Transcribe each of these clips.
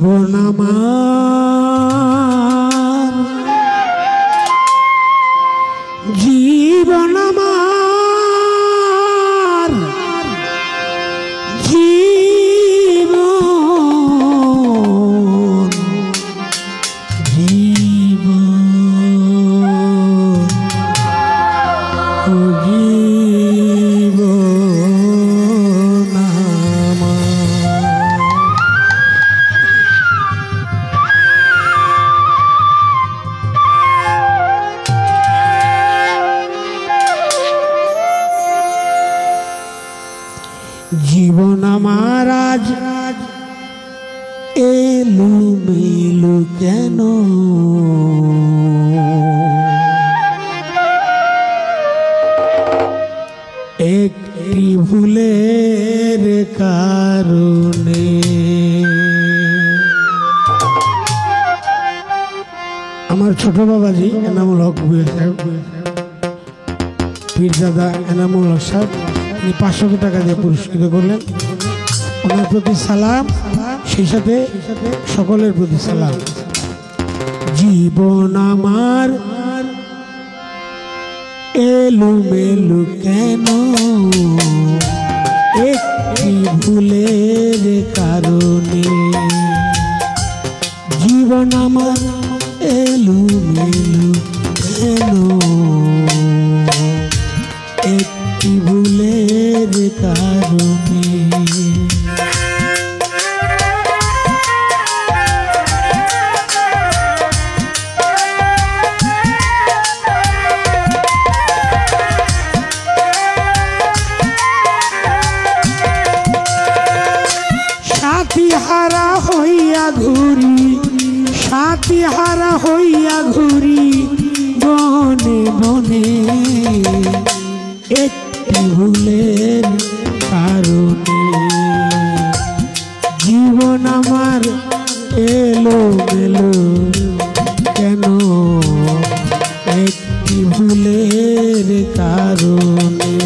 জীবন আমার, জীবন আমার, জীবন জীবন ও জীবন আমার। জীবন আমার আজ এলোমেলো কেন, একটি ভুলের কারণে। আমার ছোট বাবাজি এনামুল হক পীরজাদা এনামুল হক সাহেব 500 টাকা দিয়ে পুরস্কৃত করলেন। ওনার প্রতি সালাম, সেই সাথে সকলের প্রতি সালাম। জীবন আমার এলোমেলো কেন, একটি ভুলের কারণে। জীবন আমার এলোমেলো কেন, একটি ভুলের কারণে। সাথী হারা হইয়া ঘুরি, সাথী হারা হইয়া ঘুরি বনে বনে, একটি ভুলের কারণে। জীবন আমার এলোমেলো কেন, একটি ভুলের কারণে।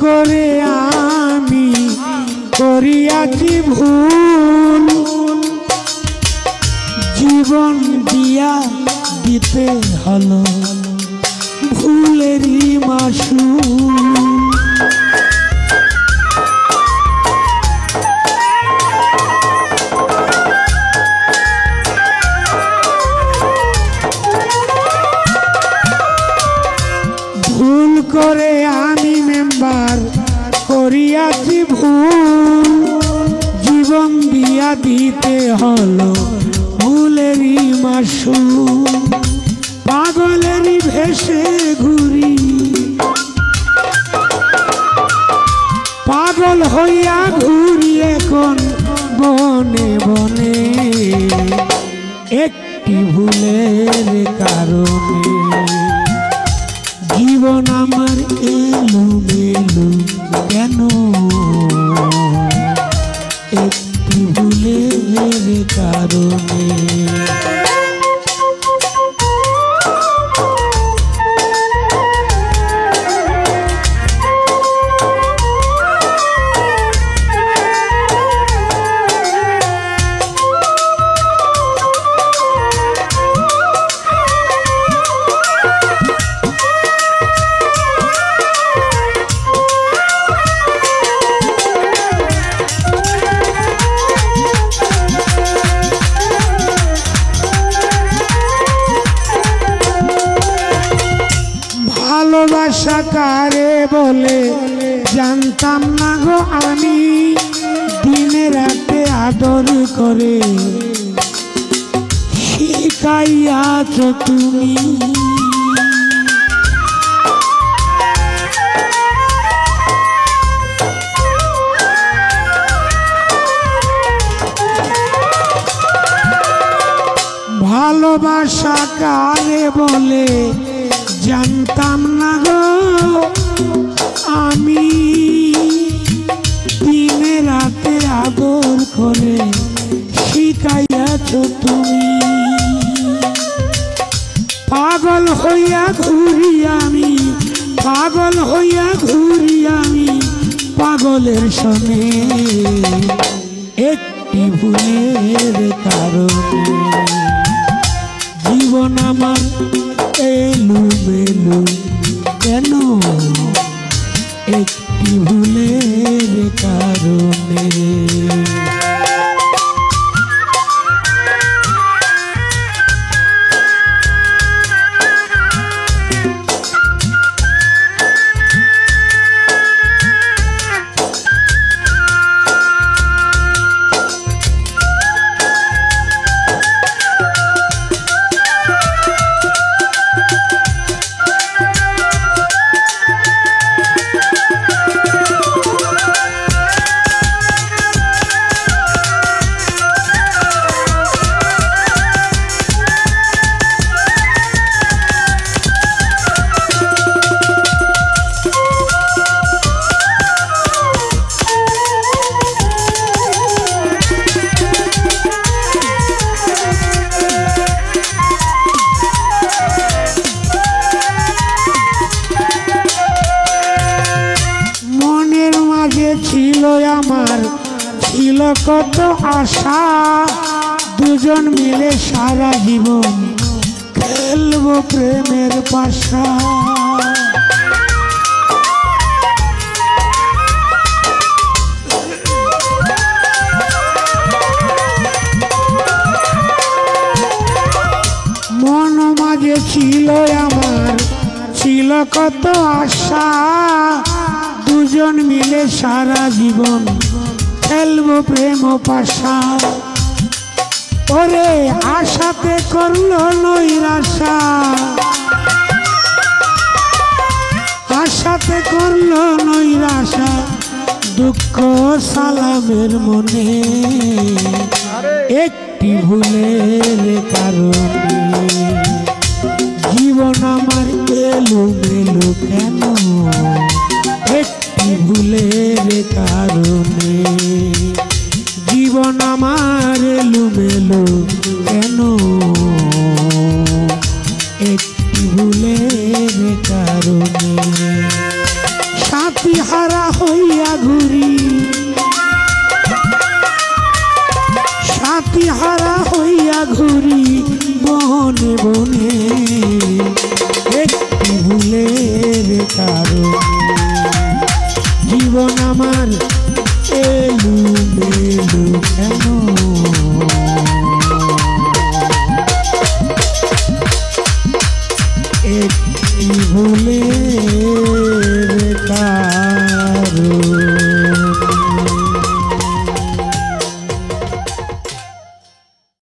করে আমি করিয়াছি ভুল, জীবন দিয়া দিতে হলো ভুলেরই মাসুল। ভুল করে আমি মেম্বার করিয়াছি ভুল, জীবন দিয়া দিতে হলো ভুলেরই মাসুল। পাগলেরই ভেসে ঘুরি, পাগল হইয়া ঘুরি এখন বনে বনে, একটি ভুলের কারণে। জীবন আমার এলোমেলো কেন, একটি ভুলের কারণে। ভালোবাসা কারে বলে জানতাম না গো আমি, দিনে রাতে আদর করে শিখাইয়াছ তুমি। ভালোবাসা কারে বলে জানতাম না গো আমি, দিনে রাতে আদর করে শিখাইয়াছ তুমি। পাগল হইয়া ঘুরি আমি, পাগল হইয়া ঘুরি আমি পাগলের সনে, একটি ভুলের কারণে জীবন আমার এলোমেলো কেন, একটি ভুলের কারণে। ছিল আমার, ছিল কত আশা, দুজন মিলে সারা জীবন খেলবো প্রেমের পাশা। মন মাঝে ছিল আমার, ছিল কত আশা, দুজন মিলে সারা জীবন খেলবো প্রেম পাশা। ওরে আশাতে করলো নৈরাশা, আশাতে করলো নৈরাশা, দুঃখ সালামের মনে, একটি ভুলের কারণে জীবন আমার এলোমেলো কেন, একটি ভুলের কারণে জীবন আমার এলোমেলো কেন, একটি ভুলের কারণে। সাথী হারা হইয়া ঘুরি, সাথী হারা হইয়া ঘুরি বনে বনে,